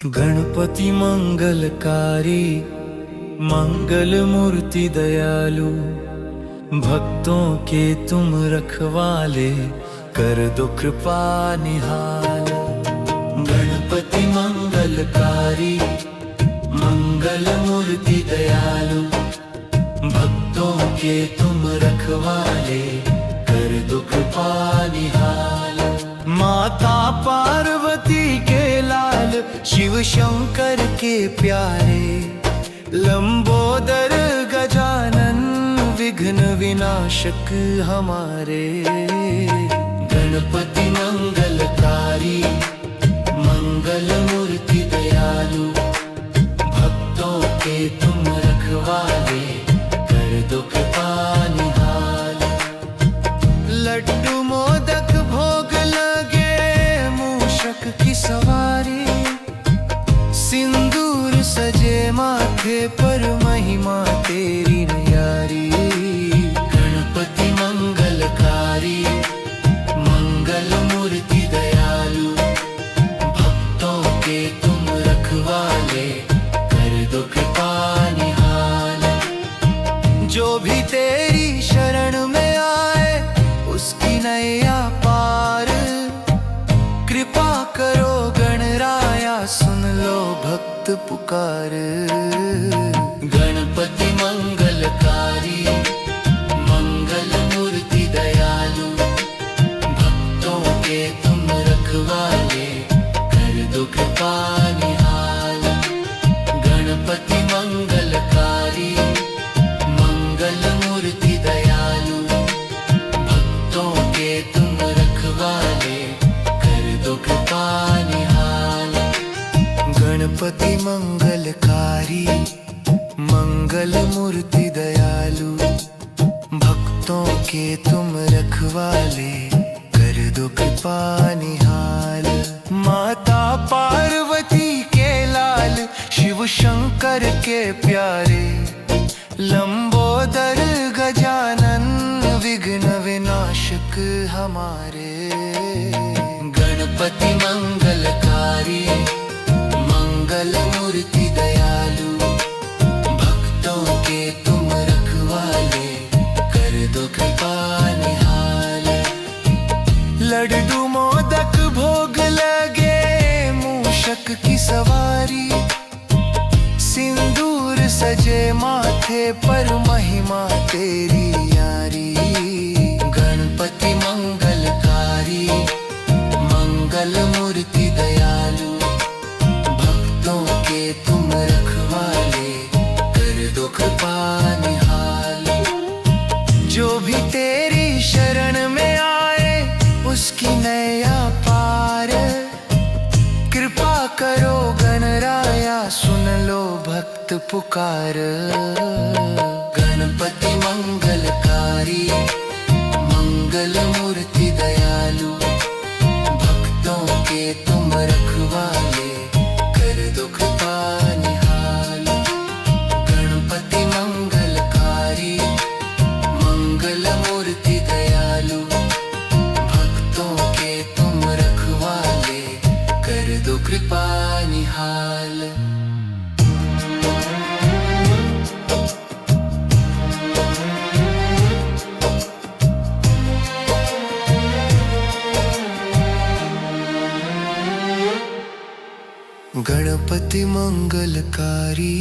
गणपति मंगलकारी, मंगल मूर्ति दयालु, भक्तों के तुम रखवाले, कर दो कृपा निहाल। गणपति मंगलकारी, मंगल मूर्ति दयालु, भक्तों के तुम रखवाले, कर दो कृपा निहाल। माता पार्वती के लाल, शिव शंकर के प्यारे, लंबोदर गजानन विघ्न विनाशक हमारे। गणपति मंगलकारी, मंगल मूर्ति दयालु, भक्तों के तुम रखवाले, कर दो कृपा निहाल। लड्डू मोदक भोग लगे, मूषक की सवारी, सिंदूर सजे माथे पर, महिमा तेरी न्यारी। गणपति मंगलकारी, मंगल मूर्ति दयालु, भक्तों के तुम रखवाले, कर दो कृपा निहाल। जो भी तेरी शरण में आए, उसकी नैया पार, कृपा करो गणराया, सुन लो भक्त पुकार। गणपति मंगलकारी, मंगल मूर्ति दयालु, भक्तों के तुम रखवाले, कर दो कृपा निहाल। गणपति मंगलकारी, मंगल मूर्ति दयालु, भक्तों के तुम रखवाले, कर दो कृपा निहाल। गणपति मंगलकारी, मंगल मूर्ति दयालु, भक्तों के तुम रखवाले, कर दो कृपा निहाल। माता पार्वती के लाल, शिव शंकर के प्यारे, लंबोदर गजानन विघ्न विनाशक हमारे। गणपति मंगलकारी, मंगल मूर्ति दयालु, भक्तों के तुम रखवाले, कर दो कृपा निहाल। लड्डू मोदक भोग लगे, मूषक की सवारी, सिंदूर सजे माथे पर, महिमा तेरी यारी। गणपति मंगलकारी, मंगल मूर्ति दयालु, भक्तों के तुम रखवाले, कर दो कृपा निहाल। जो भी तेरी शरण में आए, उसकी नैया पार, कृपा करो गणराया, सुन लो भक्त पुकार। गणपति मंगलकारी, मंगल मूर्ति दयालु, भक्तों के तुम रखवाले, कर दो कृपा निहाल। गणपति मंगलकारी, मंगल मूर्ति दयालु, भक्तों के तुम रखवाले, कर दो कृपा निहाल। गणपति मंगलकारी,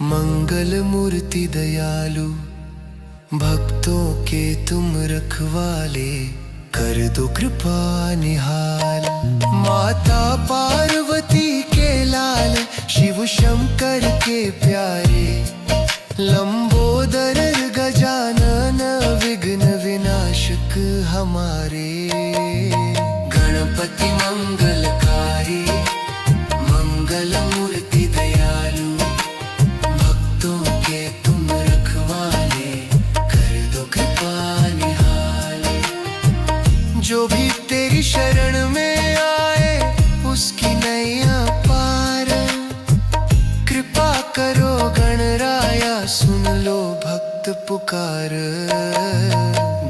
मंगल मूर्ति दयालु, भक्तों के तुम रखवाले, कर दो कृपा निहाल। माता पार्वती के लाल, शिव शंकर के प्यारे, लंबोदर गजानन विघ्न विनाशक हमारे। गणपति मंगलकारी, मंगल मूर्ति दयालु, भक्तों के तुम रखवाले, कर दो कृपा निहाल। जो भी तेरी शरण में आए, उसकी नैया पार, कृपा करो गणराया, सुन लो भक्त पुकार।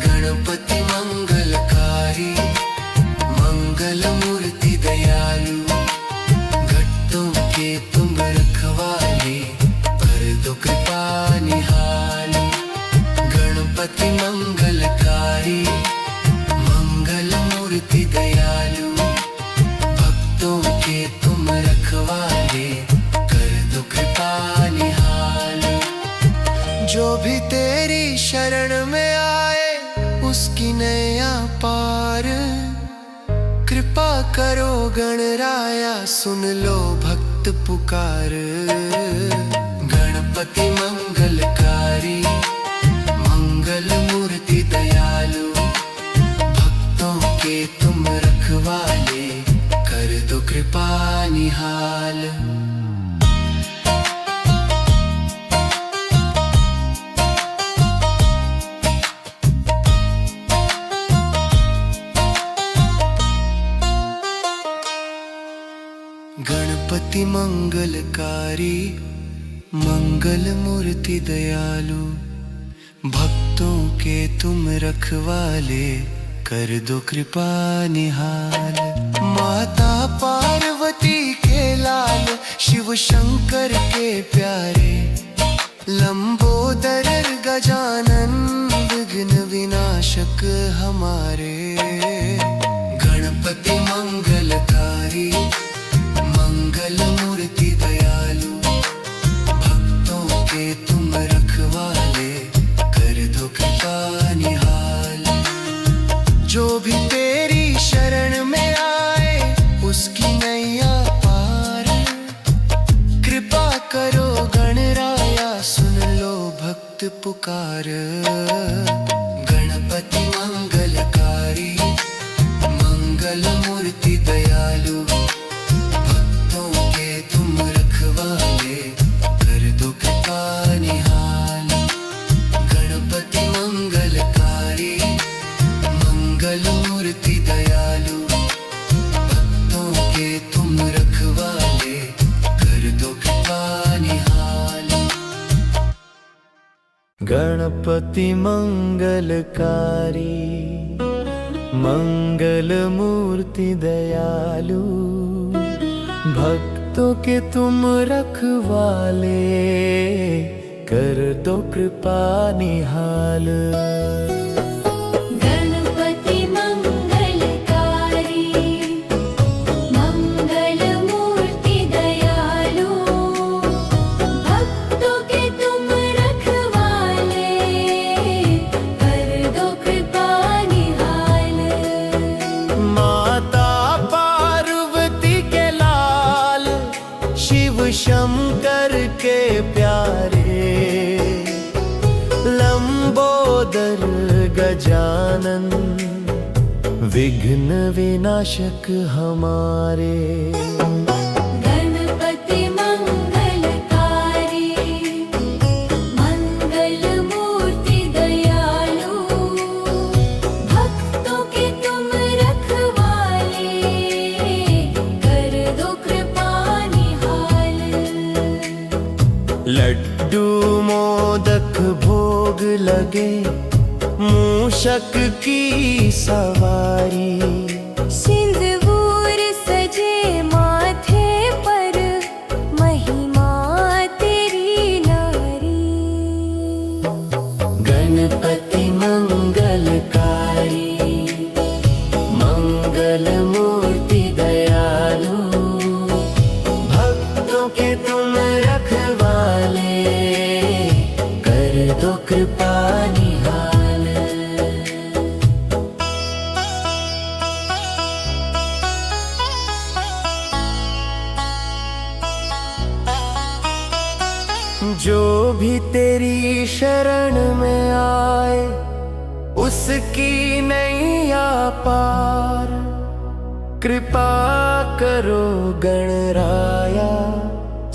गणपति मंगलकारी, मंगल मूर्ति दयालु, गणपति मंगलकारी, मंगल मूर्ति दयालु, भक्तों के तुम रखवाले, कर दो कृपा निहाल। जो भी तेरी शरण में आए उसकी नैया पार, कृपा करो गणराया सुन लो भक्त पुकार। गणपति मंगलकारी, मंगल मूर्ति दयालु, भक्तों के तुम रखवाले, कर दो कृपा निहाल। गणपति मंगलकारी, मंगल मूर्ति दयालु, भक्तों के तुम रखवाले, कर दो कृपा निहाल। माता पार्वती के लाल, शिव शंकर के प्यारे, लंबोदर गजानन विघ्न विनाशक हमारे। गणपति मंगलकारी, मंगल मूर्ति दयालु, भक्तों के तुम रखवाले, कर दो कृपा निहाल। जो भी तेरी शरण में आए उसकी नैया पार, कृपा करो गणराया सुन लो भक्त पुकार। गणपति मंगलकारी, मंगल मूर्ति दयालु, गणपति मंगलकारी, मंगल मूर्ति दयालु, भक्तों के तुम रखवाले, कर दो कृपा निहाल। शंकर के प्यारे, लंबोदर गजानन विघ्न विनाशक हमारे। गणपति मंगलकारी, मंगल मूर्ति दयालु, भक्तों के तुम रखवाले, कर दो कृपा निहाल। लड्डू मोदक भोग लगे, मूषक की सवारी, सिंदूर सजे माथे पर, महिमा तेरी नारी। गणपति मंगलकारी, मंगल मूर्ति दयालु, भक्तों के तुम रखवाले, कर दो कृपा निहाल। जो भी तेरी शरण में आए उसकी नैया पार, कृपा करो गणराया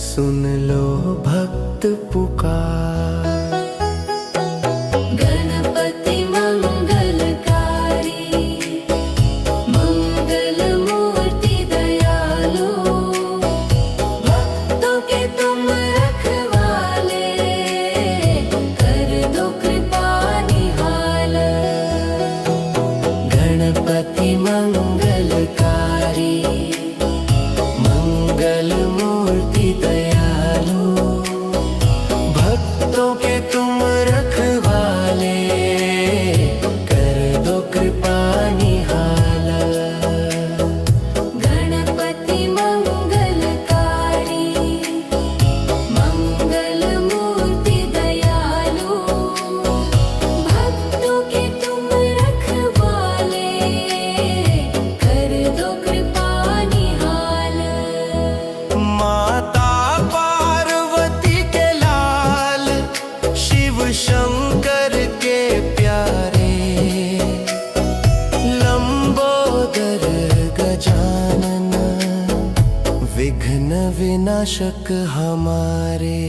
सुन लो भक्त पुकार। गणपति मंगलकारी, मंगल मूर्ति दयालु, भक्तों के तुम रखवाले, कर दो कृपा निहाल। गणपति मंगलकारी, मंगल मूर्ति दयालु, भक्तों विनाशक हमारे।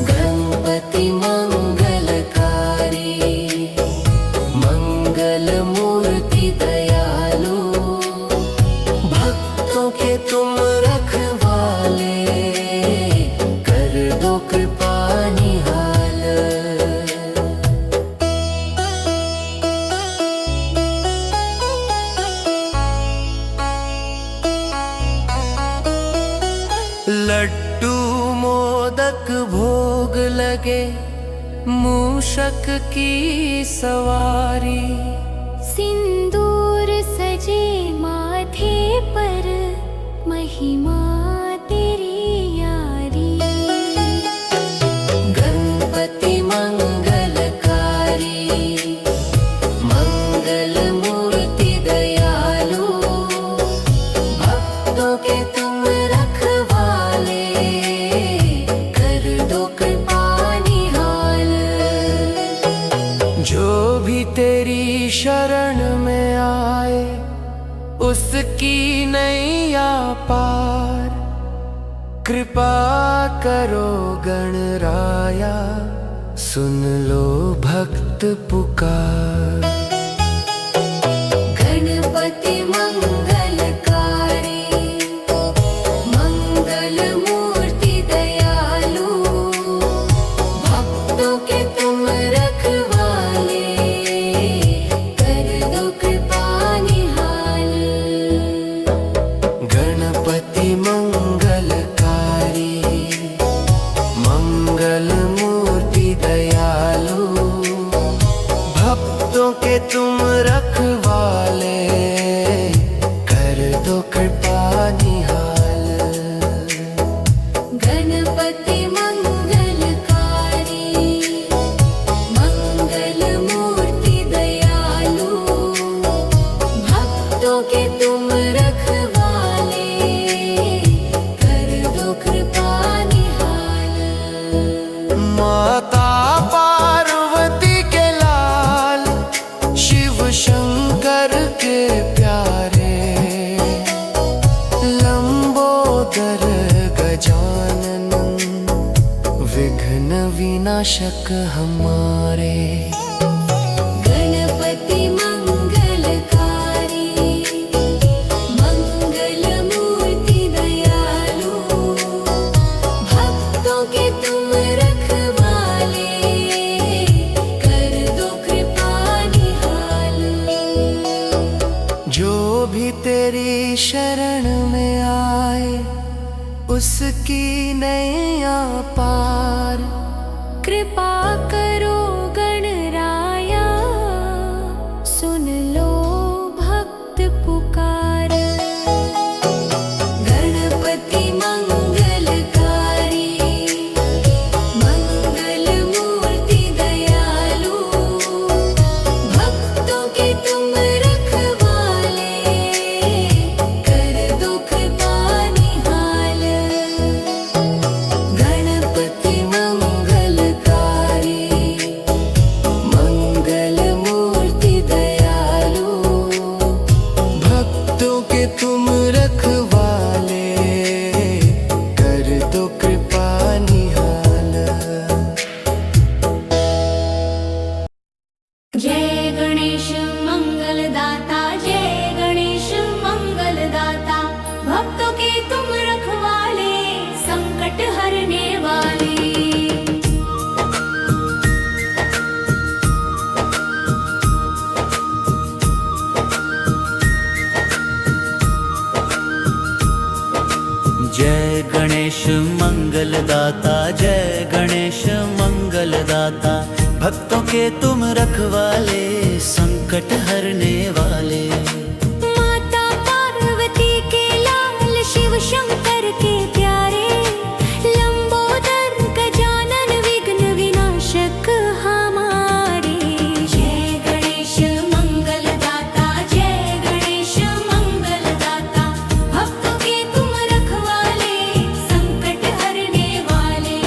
गणपति मंगलकारी, मंगल मूर्ति दयालु, भक्तों के तुम रखवाले, कर दो कृपा निहाल। लड्डू मोदक भोग लगे, मूषक की सवारी, सिंदूर सजे माथे पर, महिमा तेरी यारी। गणपति मंगलकारी, मंगल मूर्ति दयालु, भक्तों के तुम रखवाले, कर दो कृपा निहाल। जो भी तेरी शरण में आए, उसकी नैया पार। कृपा करो गणराया, सुन लो भक्त पुकार। गणपति मंगलकारी, मंगल मूर्ति दयालु, भक्तों के तुम रखवाले, कर दो कृपा निहाल। गणपति मंगलकारी, मंगल मूर्ति दयालु, भक्तों के तुम रखवाले, कर दो कृपा निहाल। गणपति मंगलकारी, मंगल मूर्ति दयालु, भक्तों के तुम रखवाले, कर दो कृपा निहाल। माता पार्वती के लाल, शिव शंकर के प्यारे, लंबोदर गजानन, विघ्न विनाशक हमारे। गणपति मंगलकारी, मंगल मूर्ति दयालु, भक्तों के तुम रखवाले, कर दो कृपा निहाल। जो भी तेरी शरण में आए, उसकी नैया पार। कृपा करो गणराया, सुन लो भक्त पुकार। गणपति मंगलकारी, मंगल मूर्ति दयालु, भक्तों के तुम रखवाले, कर दो कृपा निहाल। गणपति मंगलकारी, मंगल मूर्ति दयालु, भक्तों के तुम रखवाले, कर दो कृपा निहाल। जय गणेश मंगलदाता, जय गणेश मंगलदाता, भक्तों के तुम रखवाले, संकट हरने वाले। जय गणेश मंगलदाता, जय गणेश मंगलदाता, भक्तों के तुम रखवाले, संकट हरने वाले। माता पार्वती के लाल, शिव शंकर के प्यारे, लंबोदर गजानन, विघ्न विनाशक हमारे। जय गणेश मंगलदाता, जय गणेश मंगलदाता, भक्तों के तुम रखवाले, संकट हरने वाले।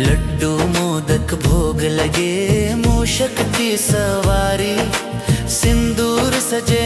लड्डू मोदक भोग लगे, मूषक की सवारी, सिंदूर सजे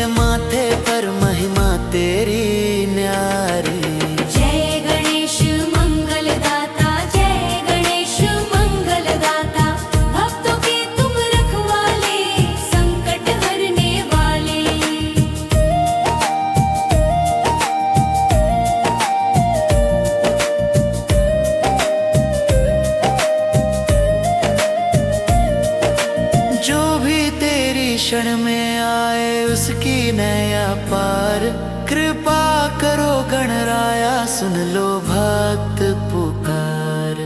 सुन लो भक्त पुकार।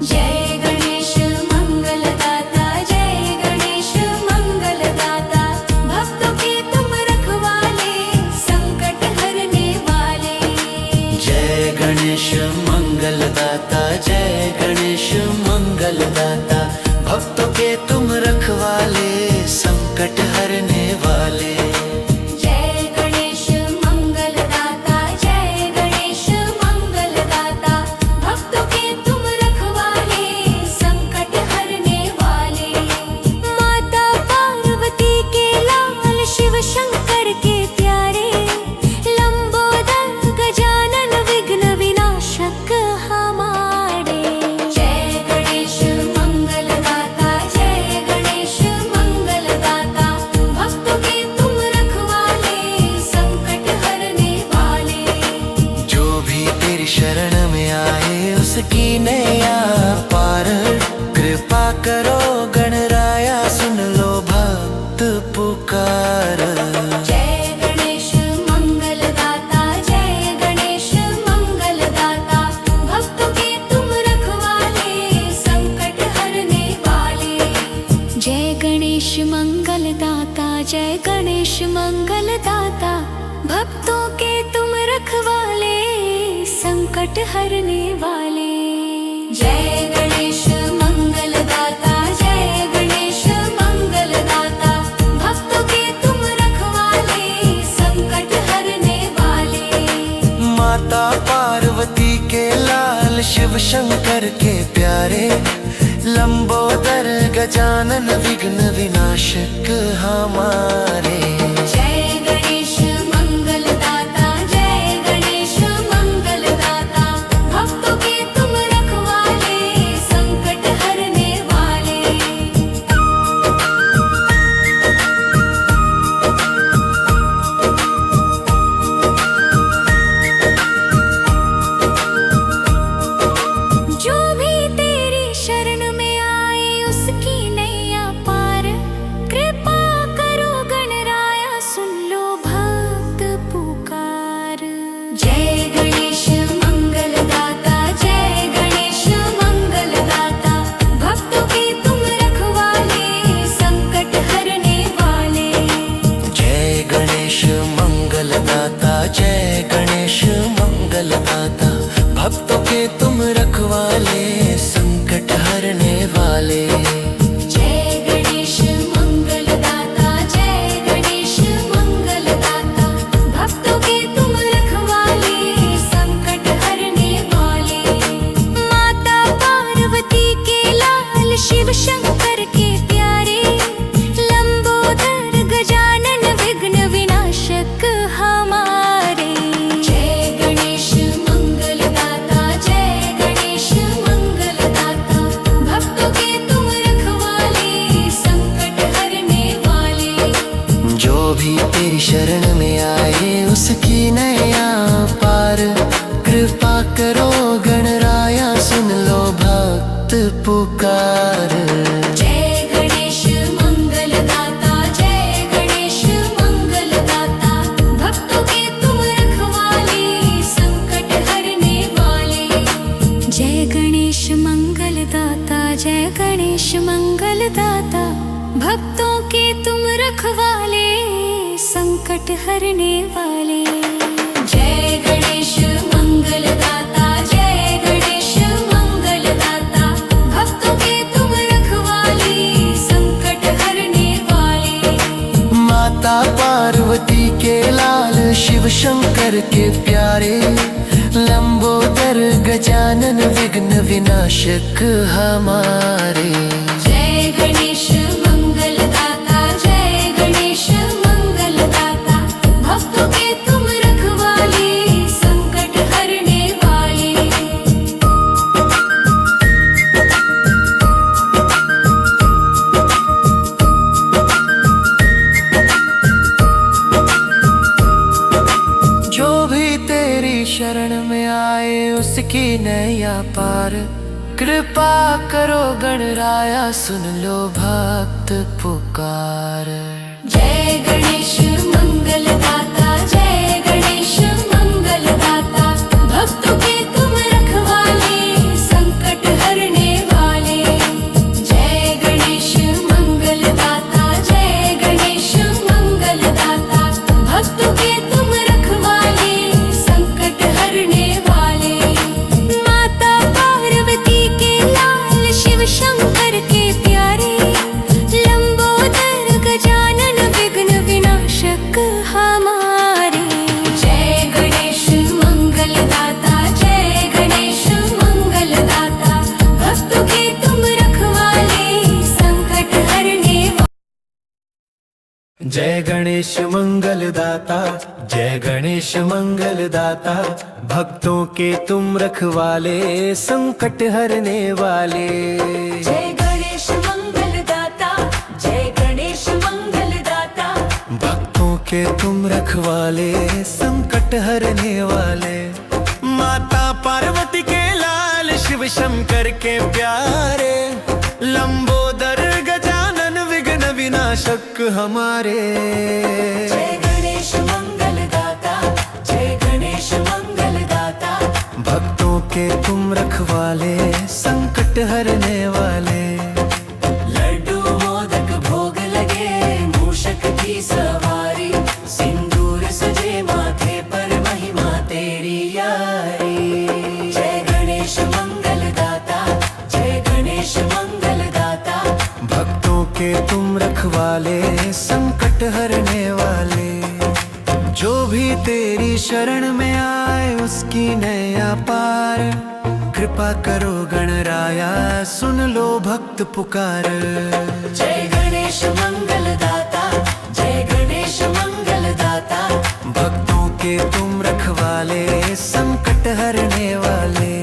जय गणेश मंगलदाता, जय गणेश मंगलदाता, भक्तों के तुम रखवाले, संकट हरने वाले। जय गणेश मंगलदाता, जय गणेश मंगलदाता, भक्तों के तुम रखवाले, संकट हरने वाले। जय गणेश मंगलदाता, जय गणेश मंगलदाता, भक्तों के तुम रखवाले, संकट हरने वाले। माता पार्वती के लाल, शिव शंकर के प्यारे, लंबोदर गजानन विघ्न विनाशक हमारे। जय गणेश मंगलदाता, जय गणेश मंगलदाता, भक्तों के तुम रखवाले, संकट हरने वाले। जो भी तेरी शरण में आए उसकी नैया पार, कृपा करो गणराया सुन लो भक्त पुकार। जय गणेश मंगलदाता, जय गणेश मंगलदाता, भक्तों के तुम रखवाले, संकट हरने वाले। जय गणेश मंगलदाता, जय गणेश मंगलदाता, भक्तों के तुम रखवाले, संकट हरने वाले। जय गणेश मंगलदाता, जय गणेश मंगलदाता, भक्तों के तुम रखवाले, संकट हरने वाले। माता पार्वती के लाल, शिव शंकर के प्यारे, लंबोदर गजानन विघ्न विनाशक हमारे। जय गणेश मंगलदाता, जय गणेश मंगलदाता, भक्तों के तुम रखवाले, संकट हरने वाले। जो भी तेरी शरण में आए उसकी नैया पार, कृपा करो गणराया सुन लो भक्त पुकार। जय गणेश मंगलदाता, जय गणेश मंगलदाता, भक्तों के तुम रखवाले, संकट हरने वाले। जय गणेश मंगलदाता, जय गणेश मंगलदाता, भक्तों के तुम रखवाले, संकट हरने वाले। जय गणेश मंगलदाता, जय गणेश मंगलदाता, भक्तों के तुम रखवाले, संकट हरने वाले। माता पार्वती के लाल, शिव शंकर के प्यारे, लंबोदर गजानन विघ्न विनाशक हमारे। जय गणेश मंगलदाता, जय गणेश मंगलदाता, भक्तों के तुम रखवाले, संकट हरने वाले। जो भी तेरी शरण में आए उसकी नैया पार, कृपा करो गणराया सुन लो भक्त पुकार। जय गणेश मंगलदाता, जय गणेश मंगलदाता, भक्तों के तुम रखवाले, संकट हरने वाले। जय गणेश मंगलदाता, जय गणेश मंगलदाता, भक्तों के तुम रखवाले, संकट हरने वाले। जय गणेश मंगलदाता, जय गणेश मंगलदाता, भक्तों के तुम रखवाले, संकट हरने वाले। माता पार्वती के लाल, शिव शंकर के प्यारे, लंबोदर गजानन विघ्न विनाशक हमारे। जय गणेश मंगलदाता, जय गणेश मंगलदाता, भक्तों के तुम रखवाले, संकट हरने वाले। जो भी तेरी शरण में आए उसकी नैया पार, कृपा करो गणराया सुन लो भक्त पुकार। जय गणेश मंगलदाता, जय गणेश मंगलदाता, भक्तों जय गणेश मंगलदाता, जय गणेश मंगलदाता, भक्तों के तुम रखवाले, संकट हरने वाले। जय गणेश मंगलदाता, जय गणेश मंगलदाता, भक्तों के तुम रखवाले, संकट हरने वाले। माता पार्वती के लाल, शिव शंकर के प्यारे, लंबोदर गजानन विघ्न विनाशक हमारे। जय गणेश मंगलदाता, जय गणेश मंगलदाता, भक्तों के तुम रखवाले, संकट हरने वाले। लड्डू मोदक भोग लगे, मूषक की सवारी, सिंदूर सजे माथे पर, महिमा तेरी यारी। जय गणेश मंगलदाता, जय गणेश मंगलदाता, भक्तों के तुम रखवाले, संकट हरने वाले। जो भी तेरी शरण में आए, उसकी नैया पार, कृपा करो गणराया, सुन लो भक्त पुकार। जय गणेश मंगलदाता, जय गणेश मंगलदाता, भक्तों के तुम रखवाले, संकट हरने वाले।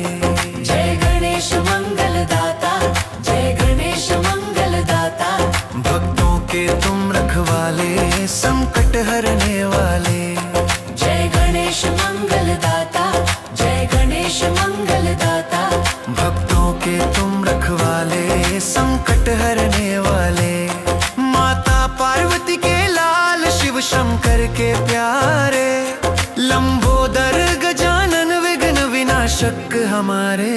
जय गणेश मंगलदाता, जय गणेश मंगलदाता, भक्तों के तुम रखवाले, संकट हरने वाले। जय गणेश मंगलदाता, जय गणेश मंगलदाता, भक्तों के तुम रखवाले, संकट हरने वाले। माता पार्वती के लाल, शिव शंकर के प्यारे, लंबोदर गजानन विघ्न विनाशक हमारे।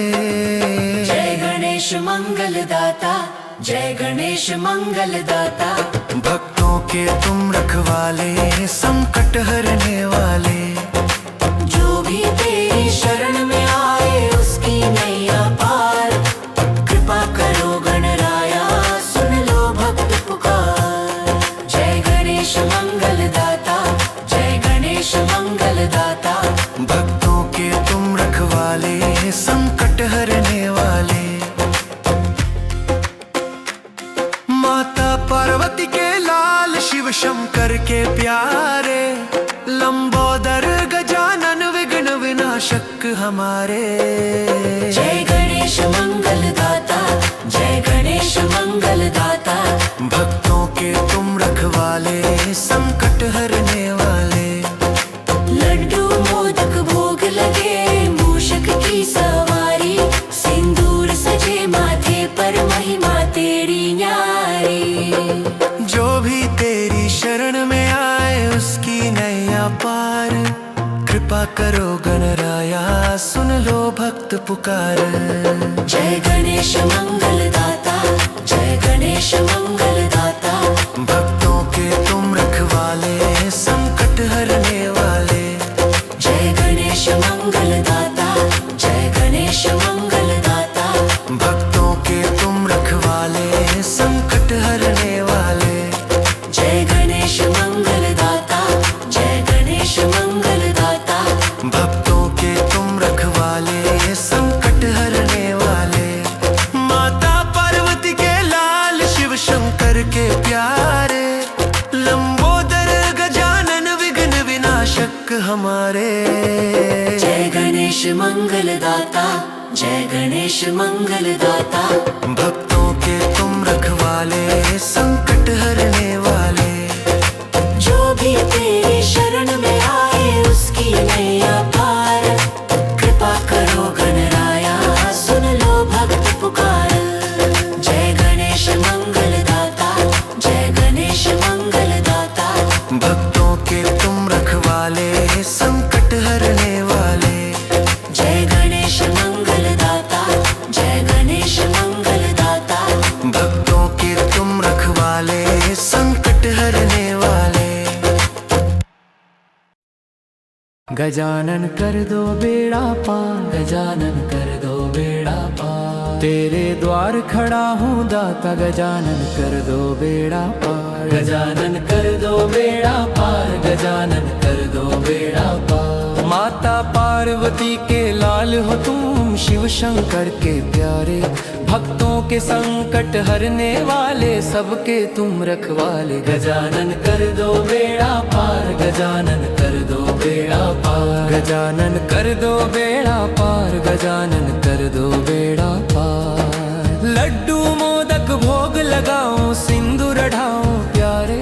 जय गणेश मंगलदाता, जय गणेश मंगलदाता, भक्तों के तुम रखवाले, संकट हरने वाले। जो भी तेरी शरण में आए, उसकी नैया पार, कृपा करो गणराया, सुन लो भक्त पुकार। जय गणेश मंगलदाता, जय गणेश मंगलदाता, भक्तों के तुम रखवाले, संकट हरने वाले। माता पार्वती के लाल, शिव शंकर के प्यारे, लंबोदर गजानन विघ्न विनाशक हमारे। जय गणेश मंगलदाता, जय गणेश मंगलदाता, भक्तों के तुम रखवाले, संकट हरने वाले। लड्डू मोदक भोग लगे, मूषक की सवारी, सिंदूर सजे माथे पर, महिमा तेरी न्यारी। जो भी तेरी शरण में आए, उसकी नैया पार, कृपा करो गणराया, सुन लो भक्त पुकार। जय गणेश मंगलदाता, जय गणेश मंगलदाता, भक्तों के तुम रखवाले, संकट हरने वाले। जय गणेश मंगलदाता, जय गणेश मंगलदाता, भक्तों के तुम रखवाले, संकट हरने वाले। जय गणेश मंगलदाता, जय गणेश मंगलदाता, भक्तों के तुम रखवाले, संकट हरने वाले। माता पार्वती के लाल, शिव शंकर के प्यारे, लंबोदर गजानन विघ्न विनाशक हमारे। जय गणेश मंगलदाता, जय गणेश मंगलदाता, भक्तों के तुम रखवाले, संकट हरने वाले। जो भी तेरी शरण में आए, उसकी नैया पार, कृपा करो गणराया, सुन लो भक्त पुकार। जय गणेश मंगलदाता, जय गणेश मंगलदाता, भक्तों के तुम रखवाले, संकट हरने वाले। जय गणेश मंगलदाता, जय गणेश मंगलदाता, भक्तों के तुम रखवाले, संकट हरने वाले। गजानन कर दो बेड़ा पार, गजानन कर दो बेड़ा पार, तेरे द्वार खड़ा हूँ दाता, गजानन कर दो बेड़ा पार। गजानन कर दो बेड़ा पार, गजानन कर दो बेड़ा पार। माता पार्वती के लाल हो तुम, शिव शंकर के प्यारे। भक्तों के संकट हरने वाले सबके तुम रखवाले। गजानन कर दो बेड़ा पार, गजानन कर दो बेड़ा पार, गजानन कर दो बेड़ा पार, गजानन कर दो बेड़ा पार। लड्डू मोदक भोग लगाऊं, सिंदूर ढाऊं प्यारे,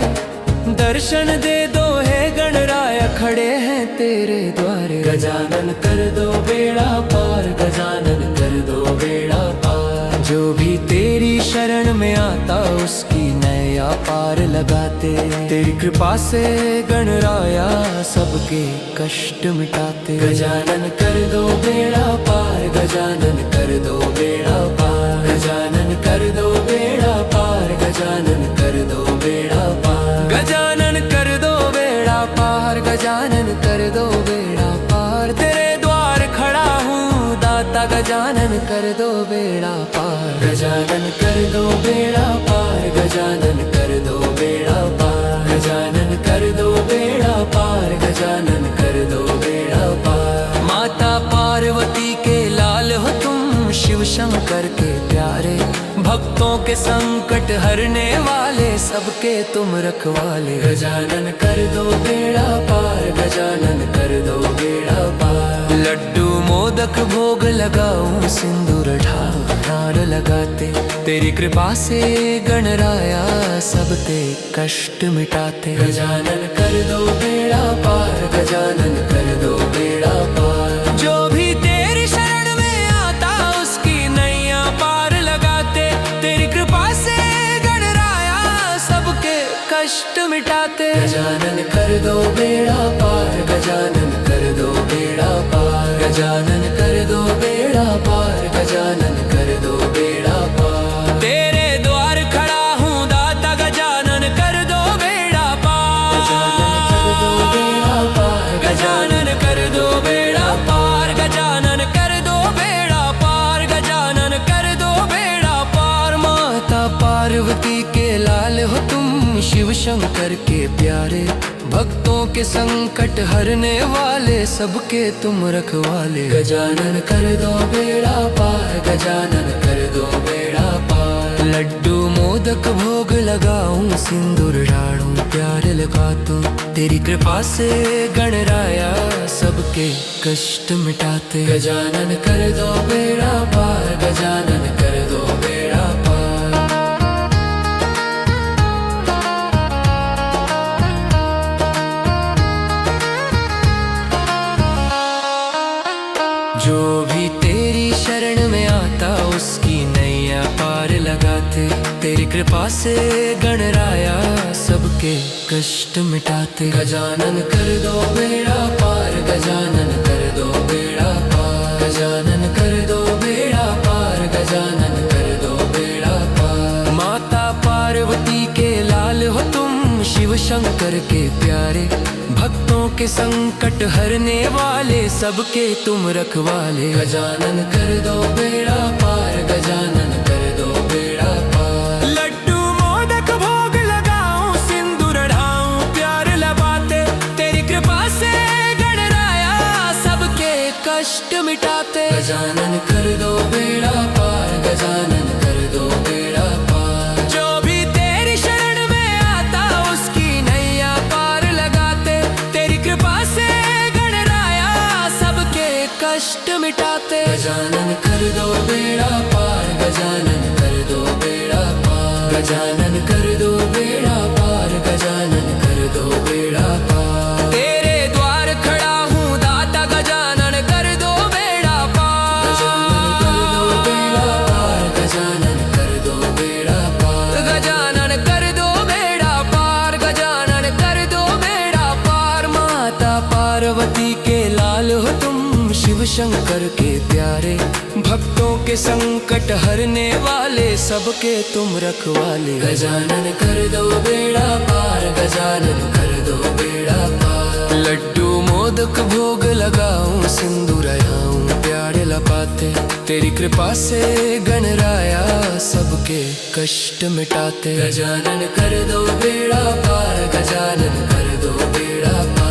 दर्शन दे दो हे गणराय, खड़े हैं तेरे द्वारे। गजानन कर दो बेड़ा पार, गजानन कर दो बेड़ा पार। जो भी तेरी शरण में आता उसकी नैया पार लगाते। तेरी कृपा से गणराया सबके कष्ट मिटाते। गजानन कर दो बेड़ा पार, गजानन कर दो बेड़ा पार, गजानन कर दो बेड़ा पार, गजानन कर दो बेड़ा पार, गजानन कर दो बेड़ा पार, गजानन कर दो बेड़ा पार। तेरे द्वार खड़ा हूँ दाता, गजानन कर दो बेड़ा पार, गजानन कर दो बेड़ा पार, गजानन कर दो बेड़ा पार, गजानन कर दो बेड़ा पार, गजानन कर दो बेड़ा पार। माता पार्वती के लाल हो तुम, शिव शंकर के प्यारे। भक्तों के संकट हरने वाले सबके तुम रखवाले। गजानन कर दो बेड़ा पार, गजानन कर दो बेड़ा पार। लड्डू मोदक भोग लगाऊं, सिंदूर ढाऊं नार लगाते। तेरी कृपा से गणराया सबके कष्ट मिटाते। गजानन कर दो बेड़ा पार, गजानन कर दो बेड़ा पार। जो भी तेरी शरण में आता उसकी नैया पार लगाते। तेरी कृपा से गणराया सबके कष्ट मिटाते। गजानन कर दो बेड़ा पार, गजानन कर दो बेड़ा पार, गजानन कर दो बेड़ा पार, गजानन कर दो बेड़ा पार। तेरे द्वार खड़ा हूँ दाता, गजानन कर दो बेड़ा पार, गजानन कर दो बेड़ा पार, गजानन कर दो बेड़ा पार, गजानन कर दो बेड़ा पार, गजानन कर दो बेड़ा पार। माता पार्वती के लाल हो तुम, शिव शंकर के प्यारे। भक्तों के संकट हरने वाले सबके तुम रखवाले। गजानन कर दो बेड़ा पार, गजानन कर दो बेड़ा पार। लड्डू मोदक भोग लगाऊं, सिंदूर ढाऊं प्यार लगातूं। तेरी कृपा से गणराया सबके कष्ट मिटाते। गजानन कर दो बेड़ा पार, गजानन कर दो बेड़ा पार। जो भी तेरी शरण में आता उसकी नैया पार लगाते। तेरी कृपा से गणराया सबके कष्ट मिटाते। गजानन कर दो बेड़ा पार, गजानन कर दो बेड़ा पार, गजानन कर दो बेड़ा पार, गजानन कर दो बेड़ा पार। माता पार्वती के लाल हो तुम, शिव शंकर के प्यारे। भक्तों के संकट हरने वाले सबके तुम रखवाले। गजानन कर दो बेड़ा पार, गजानन कर दो बेड़ा पार। लड्डू मोदक भोग लगाऊं, सिंदूर ढाऊं प्यार लगाते। तेरी कृपा से गणराया सबके कष्ट मिटाते। गजानन कर दो बेड़ा पार, गजानन कर दो बेड़ा पार। जो भी तेरी शरण में आता उसकी नैया पार लगाते। तेरी कृपा से गणराया सबके कष्ट मिटाते। गजानन कर दो बेड़ा पार, गजानन कर दो बेड़ा पार, गजानन कर दो बेड़ा पार, गजानन कर दो बेड़ा पार। तेरे द्वार खड़ा हूँ दाता, गजानन कर दो बेड़ा पार, गजानन कर दो बेड़ा पार, गजानन कर दो बेड़ा पार, गजानन कर दो बेड़ा पार, गजानन कर दो बेड़ा पार। माता पार्वती के लाल हो तुम, शिव शंकर के प्यारे। भक्तों के संकट हरने वाले सबके तुम रखवाले। गजानन कर दो बेड़ा पार, गजानन कर दो बेड़ा पार। लड्डू मोदक भोग लगाऊं, सिंदूर ढाऊं प्यार लगाते। तेरी कृपा से गणराया सबके कष्ट मिटाते। गजानन कर दो बेड़ा पार, गजानन कर दो बेड़ा पार।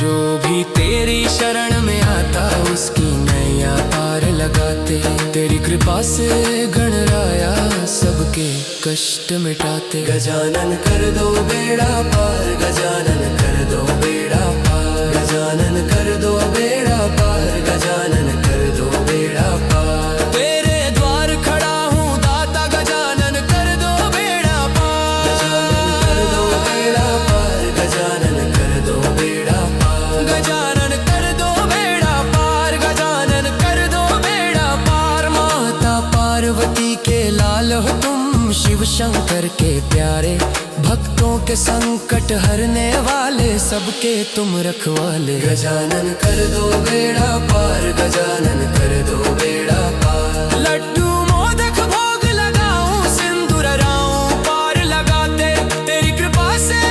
जो भी तेरी शरण में आता उसकी नैया पार लगाते। तेरी कृपा से गणराया सबके कष्ट मिटाते। गजानन कर दो बेड़ा पार, गजानन कर दो बेड़ा पार, गजानन कर दो बेड़ा पार, गजानन कर दो बेड़ा पार। तेरे द्वार खड़ा हूँ दाता गजानन कर दो बेड़ा पार। गजानन कर दो बेड़ा पार, गजानन कर दो बेड़ा पार, गजानन कर दो बेड़ा पार, गजानन कर दो बेड़ा पार। माता पार्वती के लाल हो तुम, शिव शंकर के प्यारे। भक्तों के संकट हरने वाले, सबके तुम रखवाले। गजानन कर दो बेड़ा पार, गजानन कर दो बेड़ा पार। लड्डू मोदक भोग लगाऊं, सिंदूर राऊं पार लगाते। तेरी कृपा से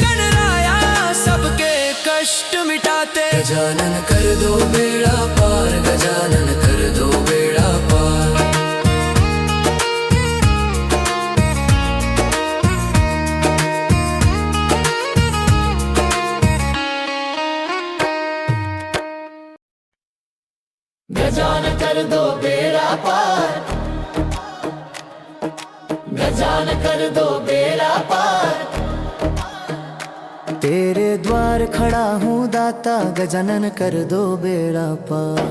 गणराया सबके कष्ट मिटाते। गजानन कर दो बेड़ा पार, गजानन कर दो बेड़ा पार। गजानन कर दो बेड़ा पार, गजानन कर दो बेड़ा पार। तेरे द्वार खड़ा हूँ दाता, गजानन कर दो बेड़ा पार।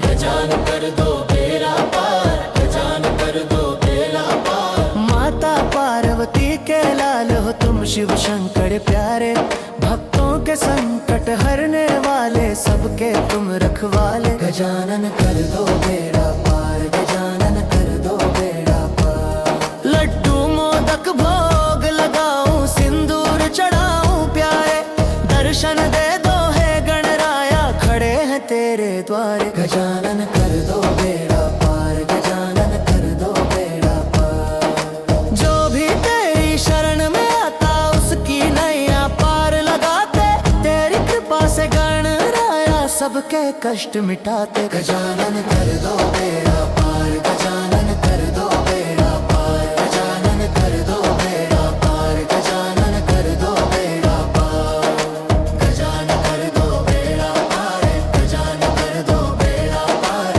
गजानन कर दो बेड़ा पार, गजानन कर दो बेड़ा पार। माता पार्वती के लाल हो तुम, शिव शंकर प्यारे। भक्तों के संकट हरने वाले, सबके तुम रखवाले। गजानन कर दो बेड़ा पार, गजानन कर दो बेड़ा पार। लड्डू मोदक भोग लगाऊं, सिंदूर चढ़ाऊं प्यारे। दर्शन दे दो है गणराया, खड़े हैं तेरे द्वारे। गजानन कर दो बेड़ा पार, गजानन कर दो बेड़ा पार। जो भी तेरी शरण में आता उसकी नैया पार लगाते। तेरी कृपा से गणराया सबके कष्ट मिटाते। गजानन कर दो बेड़ा पार, गजानन कर दो बेड़ा पार, गजानन कर दो बेड़ा पार, गजानन कर दो बेड़ा पार, गजानन कर दो बेड़ा पार, गजानन कर दो बेड़ा पार।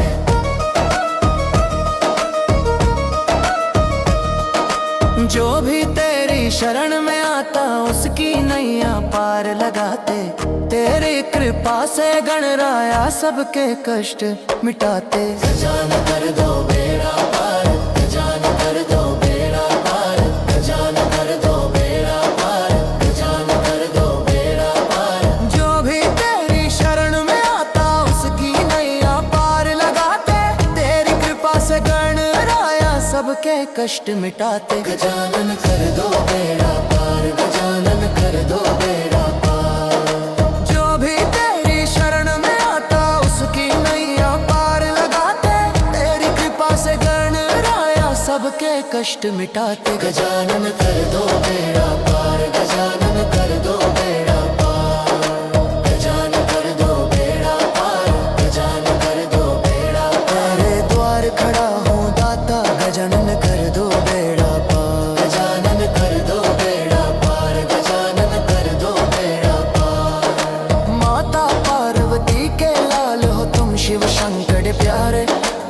जो भी तेरी शरण में आता उसकी नैया पार लगाते। तेरी कृपा से गणराया सबके कष्ट मिटाते। गजानन कर दो बेड़ा पार, गजानन कर दो बेड़ा पार, गजानन कर दो बेड़ा पार, गजानन कर दो बेड़ा पार। जो भी तेरी शरण में आता उसकी नैया पार लगाते। तेरी कृपा से गणराया सबके कष्ट मिटाते। गजानन कर दो बेड़ा पार, गजानन कर दो बेड़ा पार। जो भी तेरी शरण में आता उसकी नैया पार लगाते। तेरी कृपा से गणराया सबके कष्ट मिटाते। गजानन कर दो बेड़ा पार, गजानन कर दो बेड़ा पार, गजानन कर दो बेड़ा पार, गजानन कर दो बेड़ा पार। तेरे द्वार खड़ा हूँ दाता, गजानन कर दो बेड़ा पार, गजानन कर दो बेड़ा पार, गजानन कर दो बेड़ा पार। माता पार्वती के लाल हो तुम, शिव शंकर प्यारे।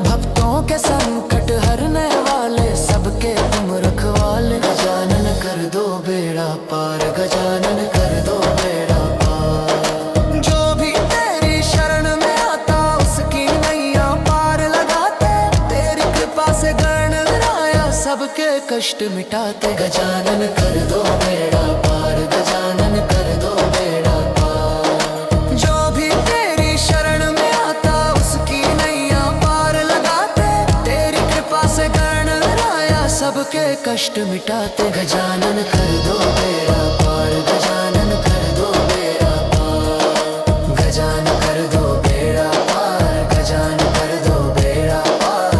भक्तों के संकट हरने वाले, सबके तुम रखवाले। गजानन कर दो बेड़ा पार, गजानन कर दो बेड़ा पार। जो भी तेरी शरण में आता उसकी नैया पार लगाते। तेरी कृपा से गणराया सबके कष्ट मिटाते। गजानन कर दो बेड़ा पार, गजानन कर दो बेड़ा पार। जो भी तेरी शरण में आता उसकी नैया पार लगाते। तेरी कृपा से गणराया सबके कष्ट मिटाते। गजानन कर दो बेड़ा पार, गजानन कर दो बेड़ा पार, गजानन कर दो बेड़ा पार, गजानन कर दो बेड़ा पार।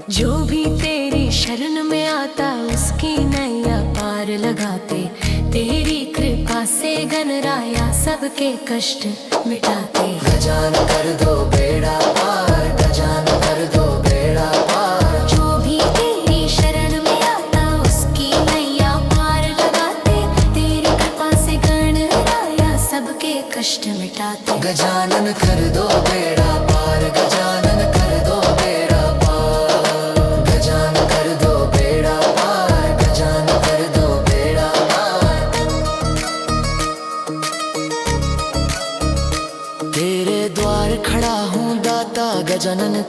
जो भी तेरी शरण में आता उसकी नैया पार लगाते। तेरी कृपा से गणराया सबके कष्ट मिटाते। गजानन कर दो बेड़ा पार, गजानन कर दो बेड़ा पार। जो भी तेरी शरण में आता उसकी नैया पार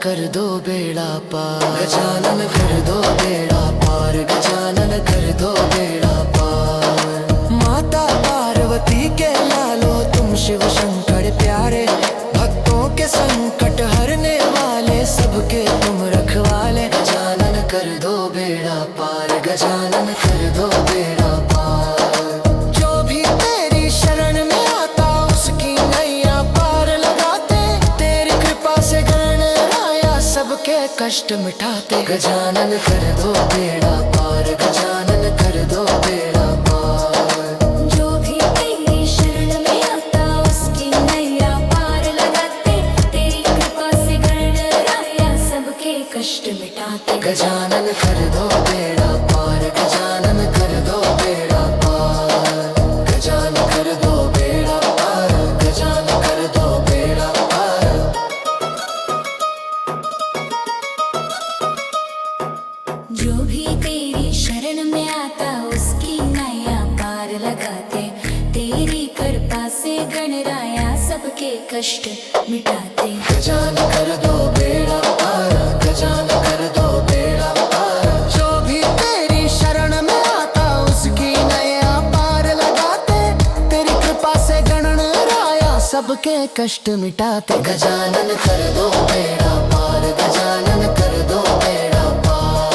कर दो बेड़ा पार, गजानन कर दो बेड़ा पार, गजानन कर दो बेड़ा पार। माता पार्वती के लालो तुम शिव शंकर प्यारे, भक्तों के संकट हरने वाले सबके तुम रखवाले। गजानन कर दो बेड़ा पार, गजानन कर दो बेड़ा पार। जो भी तेरी शरण में आता उसकी नैया पार लगाते, तेरी कृपा से गणराया सबके कष्ट मिटाते। गजानन कर दो बेड़ा पार, गजानन कर दो बेड़ा पार। जो भी तेरी शरण में आता उसकी नैया पार लगाते, तेरी कृपा से गणराया सबके कष्ट मिटाते। गजानन कर दो बेड़ा पार, गजानन कर दो बेड़ा पार, गजानन कर दो बेड़ा पार, गजानन कर दो बेड़ा पार। जो भी तेरी शरण में आता उसकी नैया पार लगाते, तेरी कृपा से गणराया सबके कष्ट मिटाते। गजानन कर दो बेड़ा पार, गजानन कर दो बेड़ा पार। जो भी तेरी शरण में आता उसकी नैया पार लगाते, तेरी कृपा से गणराया सबके कष्ट मिटाते। गजानन कर दो बेड़ा पार, गजानन कर दो बेड़ा पार।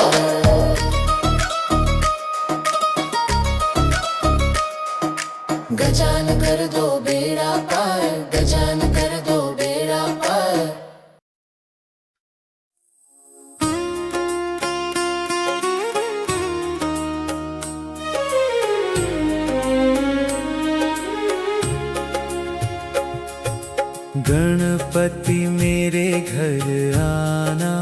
गजानन कर दो बेड़ा पार, गजानन कर दो बेड़ा पार। गणपति मेरे घर आना,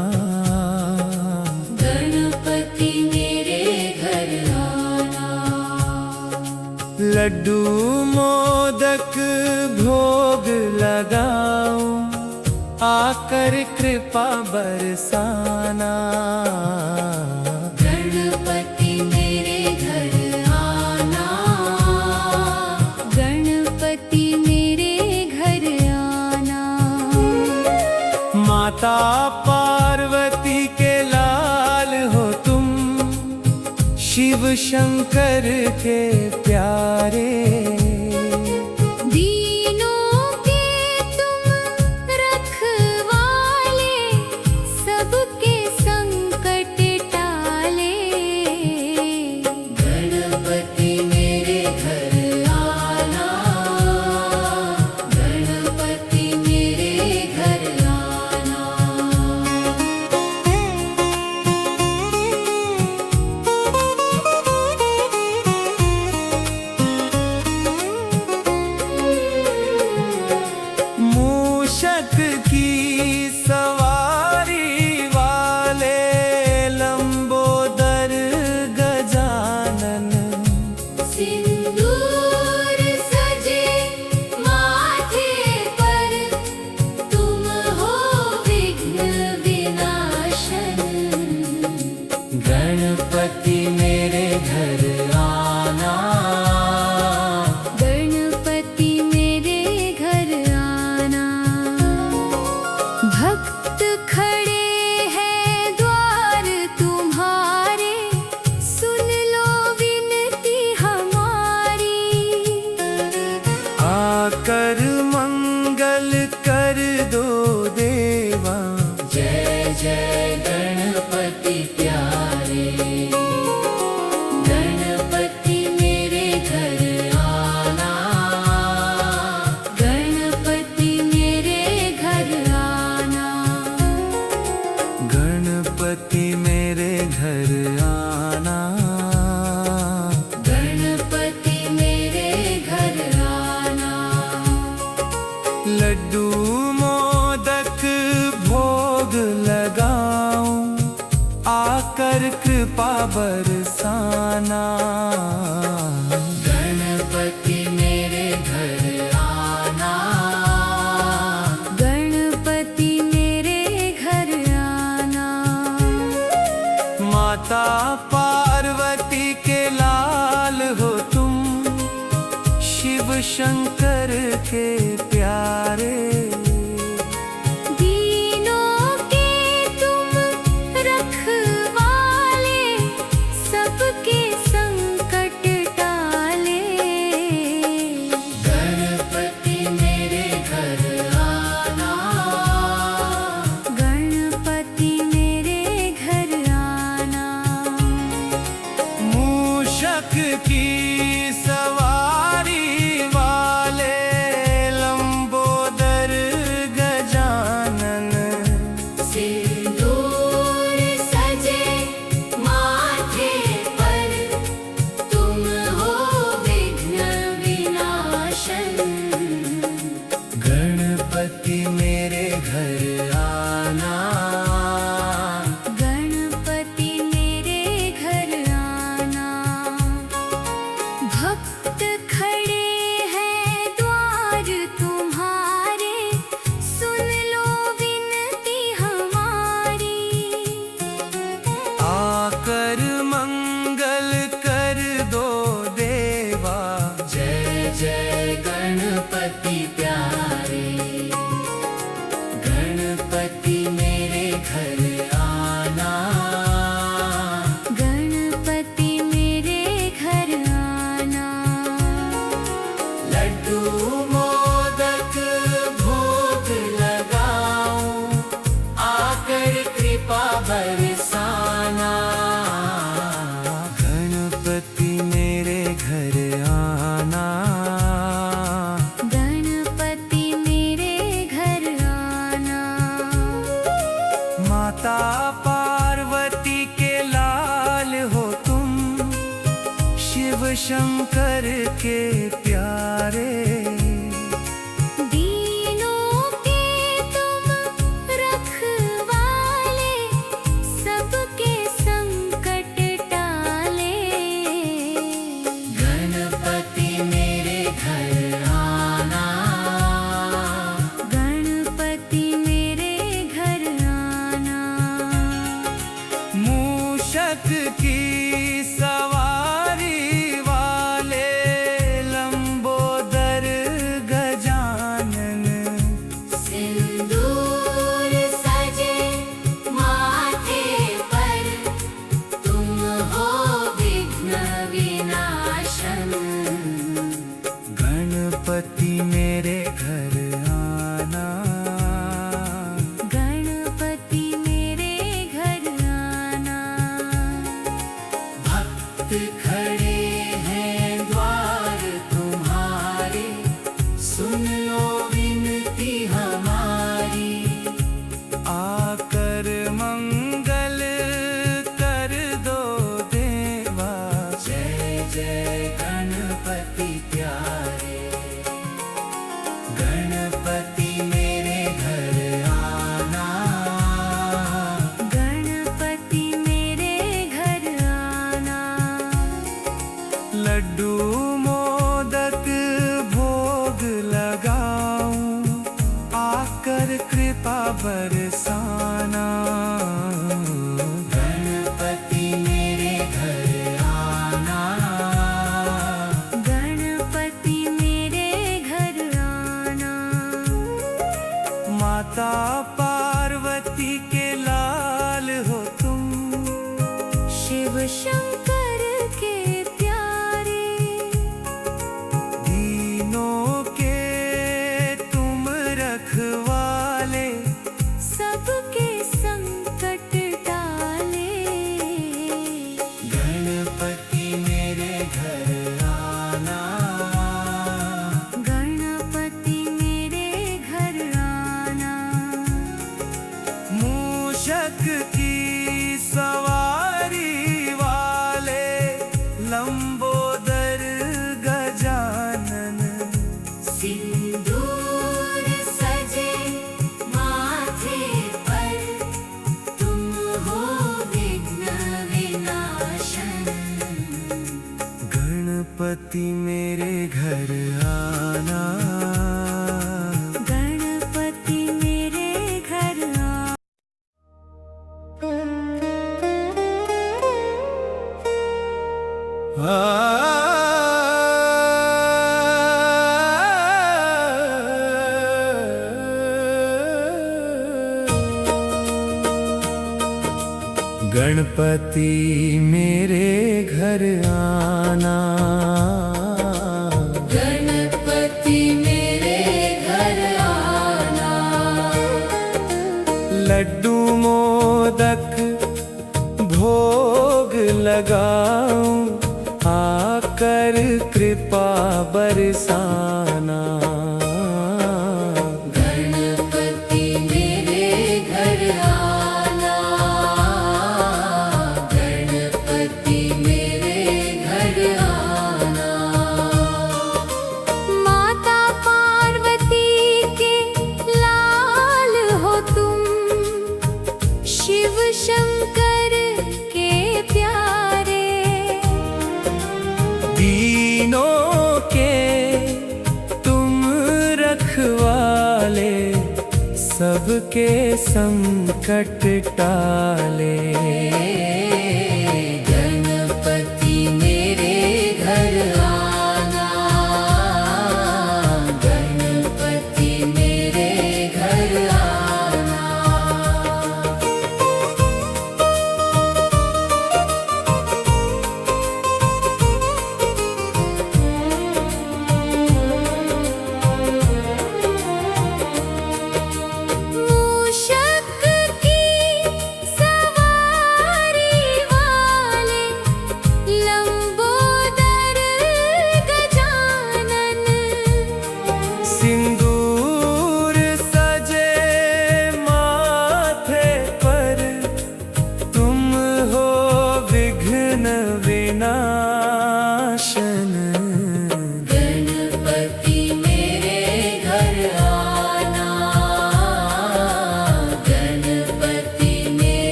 गणपति मेरे घर आना, लड्डू मोदक भोग लगाऊं, आकर कृपा बरसाना। गणपति मेरे घर आना, गणपति मेरे घर आना। माता पार्वती के लाल हो तुम, शिव शंकर के प्यारे। दीनों के तुम रखवाले, सबके संकट टाले। गणपति मेरे घर आना, गणपति मेरे घर आना। मूषक की सवारी वाले लंबोदर गजानन, सिंदूर सजे माथे पर, तुम हो विघ्न विनाशन। गणपति मेरे घर आना, गणपति मेरे घर आना। भक्त खड़े हैं द्वार तुम्हारे, सुन लो विनती हमारी। आकर मंगल कर दो देवा, जय जय गणपति प्यारे। गणपति मेरे घर आना, गणपति मेरे घर आना, गणपति मेरे घर आना। गणपति मेरे घर आना। लड्डू मोदक भोग लगाऊं, आकर कृपा बरसाना। गणपति मेरे घर आना, गणपति मेरे घर आना। माता पार्वती के लाल हो तुम, शिव शंकर के प्यारे। दीनों के शंकर के प्यारे। दीनों के तुम रखवाले, सबके संकट टाले। गणपति मेरे घर आना, गणपति मेरे घर आना। मूषक की सवारी वाले लंबोदर गजानन। सिंदूर सजे माथे पर, तुम हो विघ्न विनाशन। गणपति मेरे घर आना, गणपति मेरे घर आना। भक्त खड़े हैं द्वार तुम्हारे, सुन लो विनती हमारी। आकर मंगल कर दो देवा। जय जय गणपति प्यारे। गणपति मेरे घर आना, गणपति मेरे घर आना। लड्डू मोदक भोग लगाऊं, आकर कृपा बरसाना। गणपति मेरे घर आना, गणपति मेरे घर आना। माता पार्वती के लाल हो तुम, शिव शंकर के प्यारे। दीनों के तुम रखवाले, सबके संकट टाले। गणपति मेरे घर आना, गणपति मेरे घर आना। मूषक की सवारी वाले लंबोदर गजानन। सिंदूर सजे माथे पर, तुम हो विघ्न विनाशन। गणपति मेरे घर आना, गणपति मेरे घर आना। गणपति मेरे घर आना, गणपति मेरे घर आना। लड्डू मोदक भोग लगाऊं, आकर कृपा बरसाना। गणपति मेरे घर आना, गणपति मेरे घर आना। माता पार्वती के लाल हो तुम, शिव शंकर के प्यारे। दीनों के तुम रखवाले, सबके संकट टाले। गणपति मेरे घर आना, गणपति मेरे घर आना। मूषक की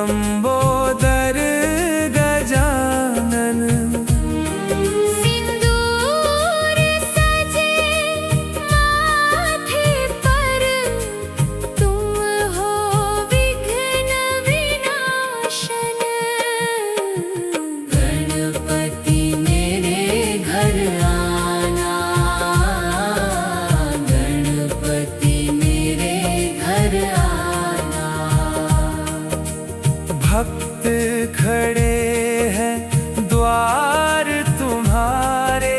लंबोदर गजानन। सिंदूर सजे माथे पर, तुम हो विघ्न विनाशन। गणपति मेरे घर आना, गणपति मेरे घर आना। भक्त खड़े हैं द्वार तुम्हारे,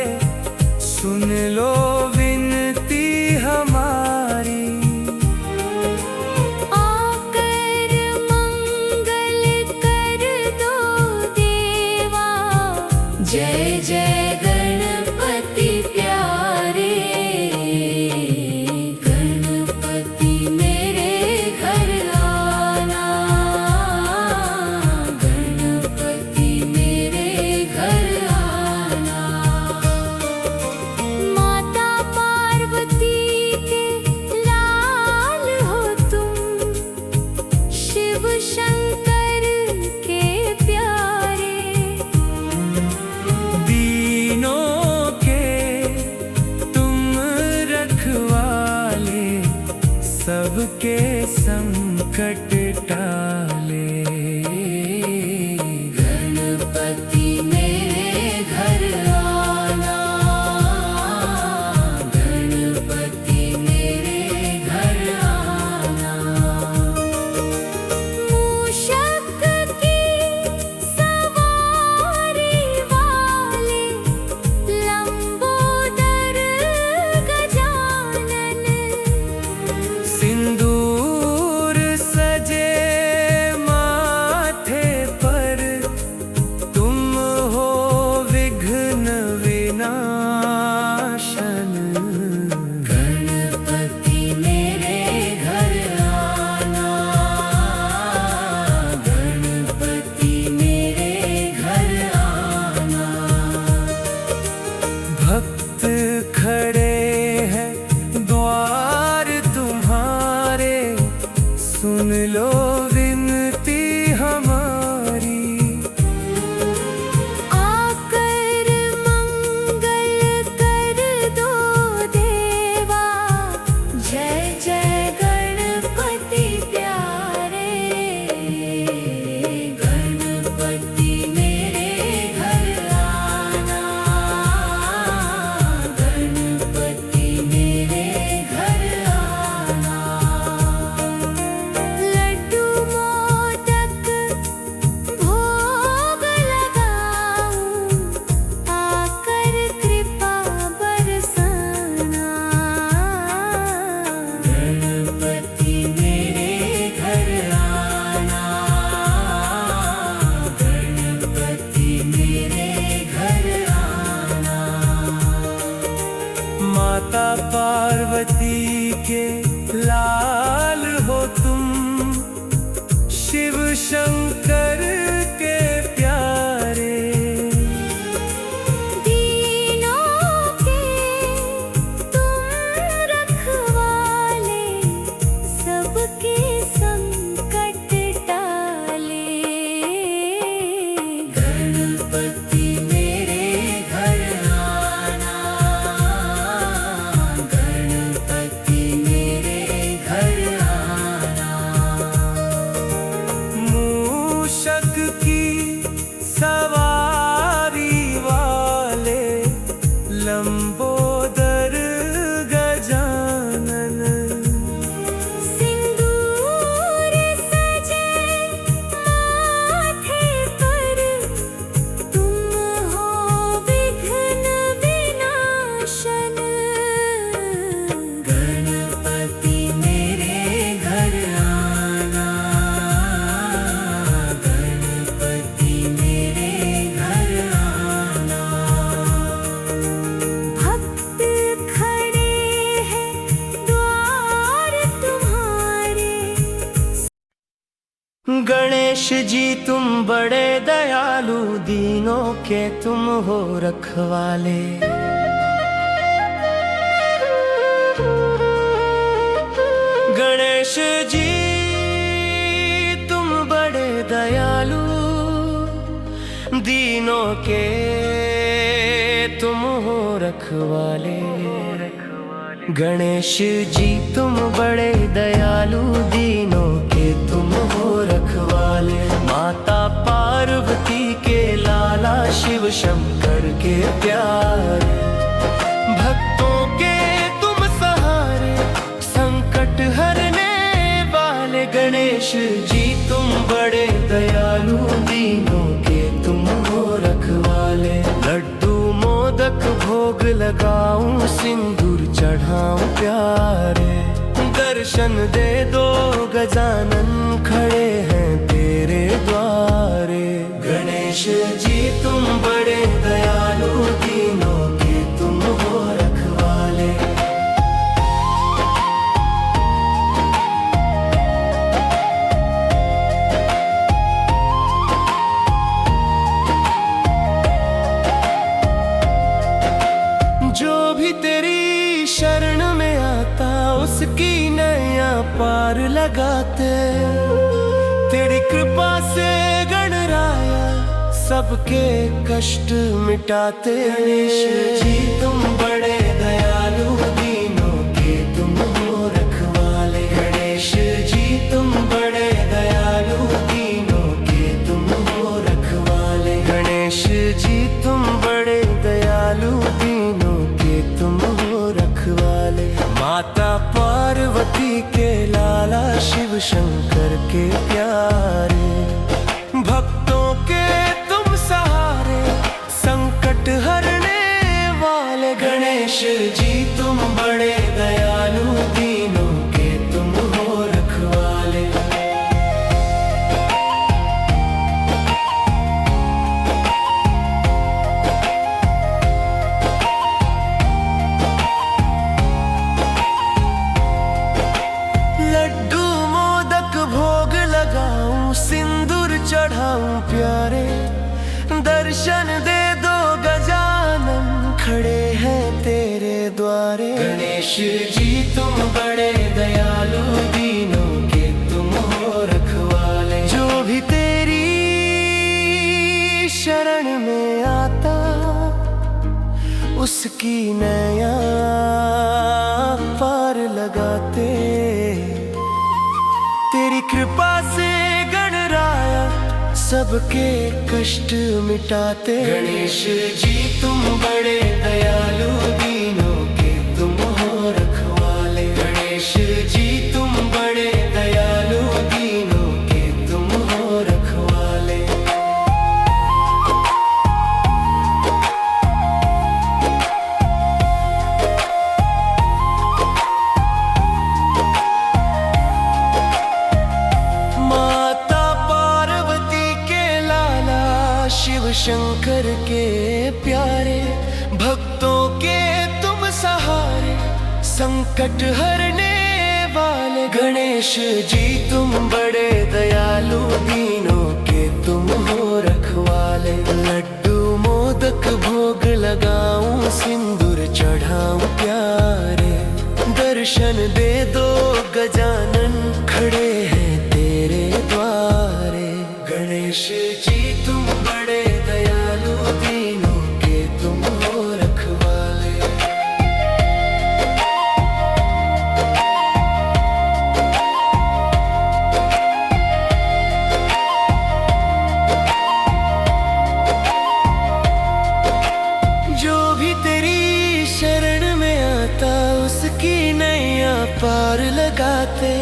सुन लो विनती हमारी। आकर मंगल कर दो देवा, जय जय गणपति प्यारे। गणपति मेरे घर आना, गणपति मेरे घर आना। माता पार्वती के लाल हो तुम, शिव शंकर के प्यारे। दीनों के तुम रखवाले, सबके संकट टाले। गणपति मेरे घर आना, गणपति मेरे घर आना। मूषक की सवारी वाले, लंबोदर गजानन। सिंदूर सजे माथे पर, तुम हो विघ्न विनाशन। गणपति मेरे घर आना, गणपति मेरे घर आना। भक्त खड़े हैं द्वार तुम्हारे, सुन लो विनती हमारी। आकर मंगल कर दो देवा, जय जय गणपति प्यारे। गणपति मेरे घर आना, गणपति मेरे घर आना। लड्डू मोदक भोग लगाऊं, आकर कृपा बरसाना। गणपति मेरे घर आना, गणपति मेरे घर आना। माता पार्वती के लाल हो तुम, शिव शंकर के प्यारे। दीनों के तुम रखवाले, सबके संकट टाले। गणपति मेरे घर आना, गणपति मेरे घर आना। मूषक की सवारी वाले, लंबोदर गजानन। सिंदूर सजे माथे पर, तुम हो विघ्न विनाशन। गणपति मेरे घर आना, गणपति मेरे घर आना। भक्त खड़े हैं द्वार तुम्हारे। गणेश जी तुम बड़े दयालु, दीनों के तुम हो रखवाले। गणेश जी तुम बड़े दयालु, दीनों के तुम हो रखवाले। गणेश जी तुम बड़े दयालु, दीनों के तुम हो रखवाले। माता पार्वती के लाला, शिव शंकर के प्यारे। भक्तों के तुम सहारे, संकट हरने वाले। गणेश जी तुम बड़े दयालु, दीनों के तुम हो रखवाले। लड्डू मोदक भोग लगाऊं, सिंदूर चढ़ाऊं प्यारे। दर्शन दे दो गजानन, खड़े हैं तेरे द्वारे। गणेश जी तुम बड़े दयालु, दीनों के तुम हो रखवाले। जो भी तेरी शरण में आता, उसकी नैया पार लगाते। तेरी कृपा से गणराया, सबके कष्ट मिटाते। गणेश जी तुम बड़े दयालु, दीनों के तुम हो रखवाले। गणेश जी तुम बड़े दयालु, दीनों के तुम हो रखवाले। गणेश जी तुम बड़े दयालु, दीनों के तुम हो रखवाले। माता पार्वती के लाला, शिव शंकर के प्यारे। भक्तों के तुम सहारे, संकट हरने वाले। गणेश जी तुम बड़े दयालु, दीनों के तुम हो रखवाले। लड्डू मोदक भोग लगाऊं, सिंदूर चढ़ाऊं प्यारे। दर्शन दे दो गजानन, खड़े हैं तेरे द्वारे। गणेश जी तुम बड़े दयालु, दीनों के तुम हो रखवाले। जो भी तेरी शरण में आता, उसकी नैया पार लगाते। तेरी कृपा से गणराया, सबके कष्ट मिटाते। गणेश जी तुम बड़े दयालु, दीनों के तुम हो रखवाले। गणेश जी तुम बड़े दयालु, दीनों के तुम हो रखवाले। माता पार्वती के लाला, शिव शंकर के प्यारे। भक्तों के तुम सहारे, संकट हरने वाले। गणेश जी तुम बड़े दयालु, दीनों के तुम हो रखवाले। लड्डू मोदक भोग लगाऊं, सिंदूर चढ़ाऊं प्यारे। दर्शन दे दो गजानन, खड़े हैं तेरे द्वारे। गणेश जी तुम बड़े दयालु, दीनों के तुम हो रखवाले। जो भी तेरी शरण में आता, उसकी नैया पार लगाते।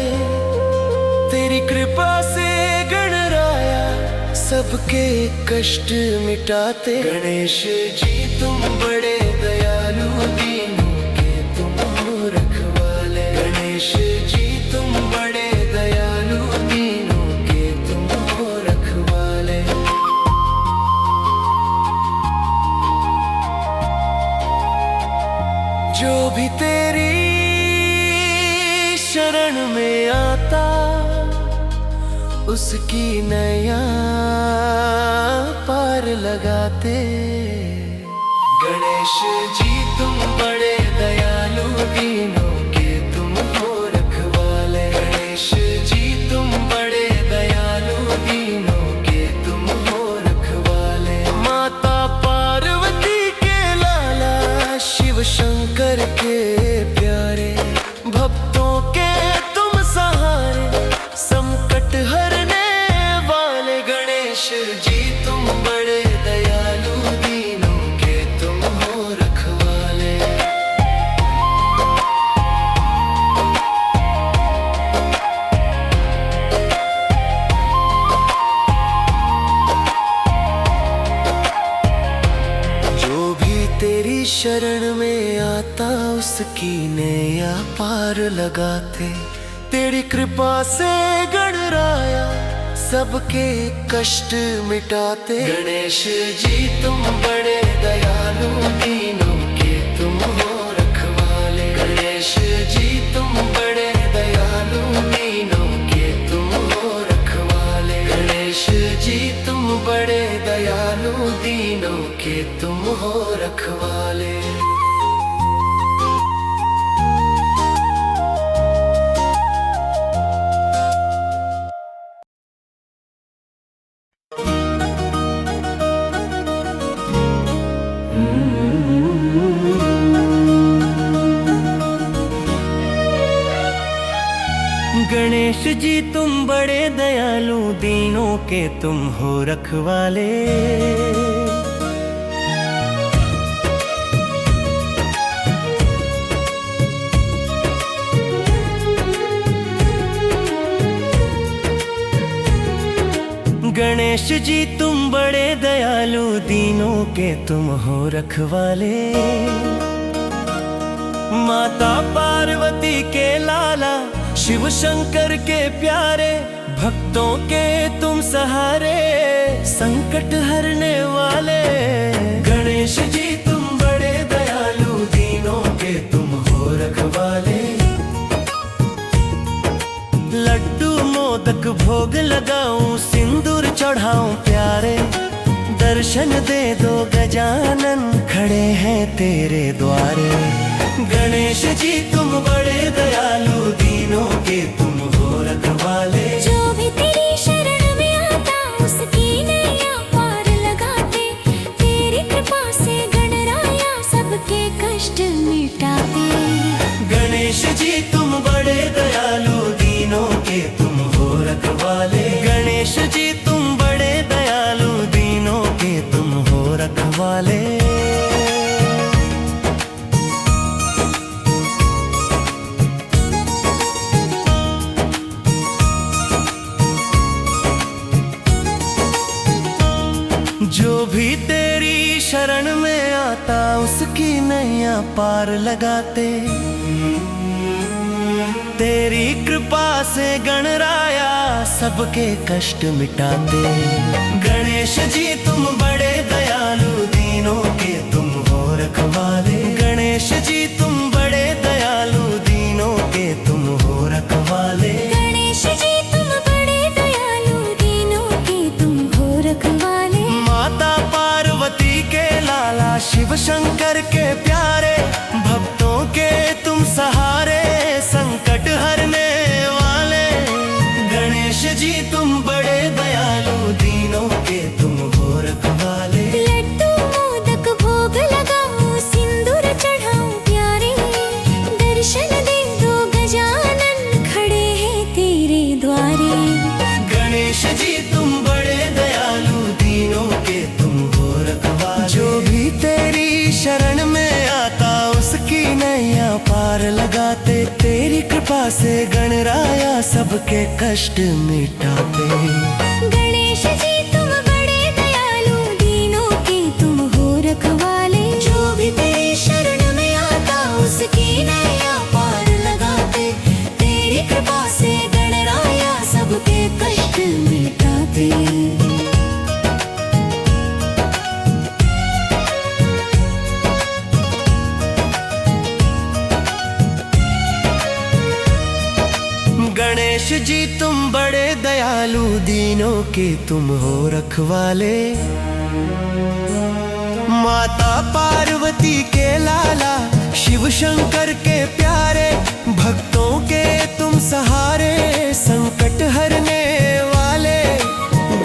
तेरी कृपा से गणराया, सबके कष्ट मिटाते। गणेश जी तुम बड़े दयालु, दीनों के तुम हो रखवाले। गणेश जी तुम बड़े दयालु, दीनों के तुम हो रखवाले। जो भी तेरी शरण में आता, उसकी नैया पार लगाते। गणेश जी तुम बड़े दयालु, दीनों के तुम हो रखवाले। गणेश जी तुम बड़े दयालु, दीनों के तुम हो रखवाले। गणेश जी तुम बड़े दयालु, दीनों के तुम हो रखवाले। जो भी तेरी शरण में आता उसकी नैया पार लगाते, तेरी कृपा से गणराया सबके कष्ट मिटाते। गणेश जी तुम बड़े दयालु, दीनों के तुम हो रखवाले। गणेश जी तुम बड़े दयालु, दीनों के तुम हो रखवाले। गणेश जी तुम बड़े दयालु, दीनों के तुम हो रखवाले। गणेश जी तुम बड़े दयालु, दीनों के तुम हो रखवाले। गणेश जी तुम बड़े दयालु, दीनों के तुम हो रखवाले। माता पार्वती के लाला, शिव शंकर के प्यारे, भक्तों के तुम सहारे, संकट हरने वाले। गणेश जी तुम बड़े दयालु, दीनों के तुम हो रखवाले। लड्डू मोदक भोग लगाऊं, सिंदूर चढ़ाऊं प्यारे, दर्शन दे दो गजानन खड़े हैं तेरे द्वारे। गणेश जी तुम बड़े दयालु, दीनों के तुम हो रखवाले। जो भी तेरी शरण में आता उसकी नैया पार लगाते, तेरी कृपा से गणराया सबके कष्ट मिटाते। गणेश जी तुम बड़े दयालु, दीनों के तुम हो रखवाले। गणेश जी तुम बड़े दयालु, दीनों के तुम हो रखवाले। जो भी तेरी शरण में आता उसकी नैया पार लगाते, तेरी कृपा से गणराया सबके कष्ट मिटाते। गणेश जी तुम बड़े दयालु, दीनों के तुम हो रखवाले। गणेश जी तुम बड़े दयालु, दीनों के तुम हो रखवाले। गणेश जी तुम बड़े दयालु, दीनों के तुम हो रखवाले। माता पार्वती के लाला, शिव शंकर के प्यारे, भक्तों के तुम सहारे, संकट हरने वाले। गणेश जी तुम बड़े दयालु, दीनों के तुम हो रखवाले। लड्डू मोदक भोग लगाऊं, सिंदूर चढ़ाऊं प्यारे, दर्शन दे दो गजानन खड़े हैं तेरे द्वारे। गणेश जी तुम बड़े दयालु, दीनों के तुम हो रखवाले। जो भी तेरी शरण में आता उसकी नैया पार लगाते, तेरी कृपा से गणराया सबके कष्ट मिटाते। गणेश जी तुम बड़े दयालु, दीनों के तुम हो रखवाले। जो भी तेरी शरण में आता उसकी नैया पार लगाते, तेरी कृपा से गणराया सबके कष्ट मिटाते। गणेश जी तुम बड़े दयालु, दीनों के तुम हो रखवाले। माता पार्वती के लाला, शिव शंकर के प्यारे, भक्तों के तुम सहारे, संकट हरने वाले।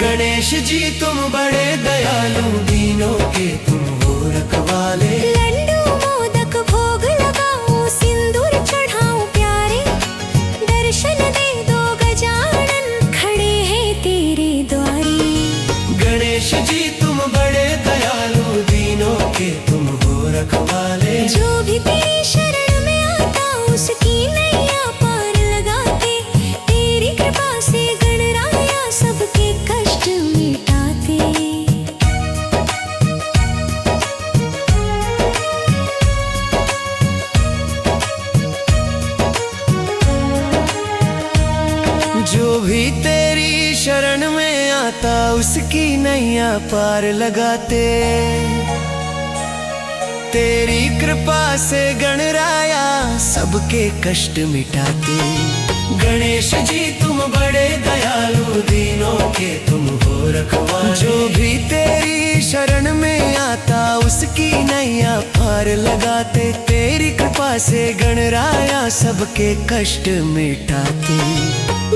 गणेश जी तुम बड़े दयालु, दीनों के तुम हो रखवाले। लड्डू मोदक भोग लगाऊं, सिंदूर चढ़ाऊं प्यारे, दर्शन दे दो गजानन खड़े हैं तेरे द्वारे। नैया पार लगाते। तेरी कृपा से गणराया सबके कष्ट मिटाते। गणेश जी तुम बड़े दयालु, दीनों के तुम हो रखवाले। जो भी तेरी शरण में आता उसकी नैया पार लगाते। तेरी कृपा से गणराया सबके कष्ट मिटाते।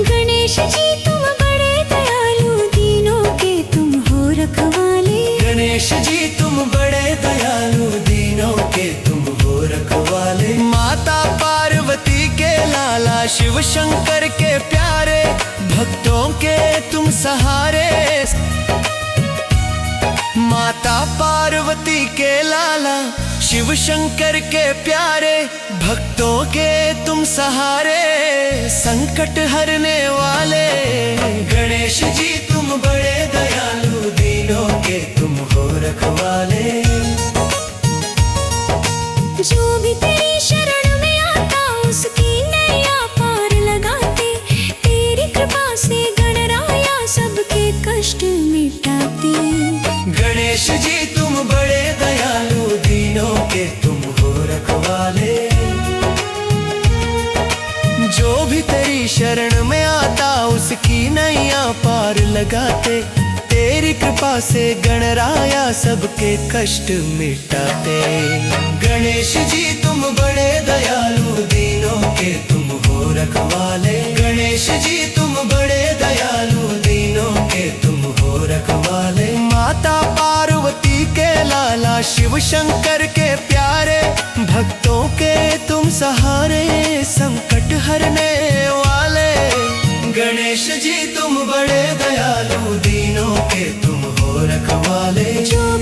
गणेश जी तुम बड़े दयालु, दीनों के तुम हो रखवाले। गणेश जी तुम बड़े दयालु, दीनों के तुम हो रखवाले। माता पार्वती के लाला, शिव शंकर के प्यारे, भक्तों के तुम सहारे। माता पार्वती के लाला, शिव शंकर के प्यारे, भक्तों के तुम सहारे, संकट हरने वाले। गणेश जी तुम बड़े दयालु, दीनों के तुम हो रखवाले। जो भी तेरी शरण में आता उसकी नैया पार लगाते। तेरी कृपा से गणराया सबके कष्ट मिटाते। गणेश जी तुम बड़े दयालु, दीनों के तुम हो रखवाले। जो भी तेरी शरण में आता उसकी नैया पार लगाते। तेरी कृपा से गणराया सबके कष्ट मिटाते। गणेश जी तुम बड़े दयालु, दीनों के तुम हो रखवाले। गणेश जी तुम बड़े दयालु, दीनों के तुम हो रखवाले। माता पार्वती के लाला, शिव शंकर के प्यारे, भक्तों के तुम सहारे, संकट हरने वाले। गणेश जी तुम बड़े दयालु, दीनों के तुम हो रखवाले। जो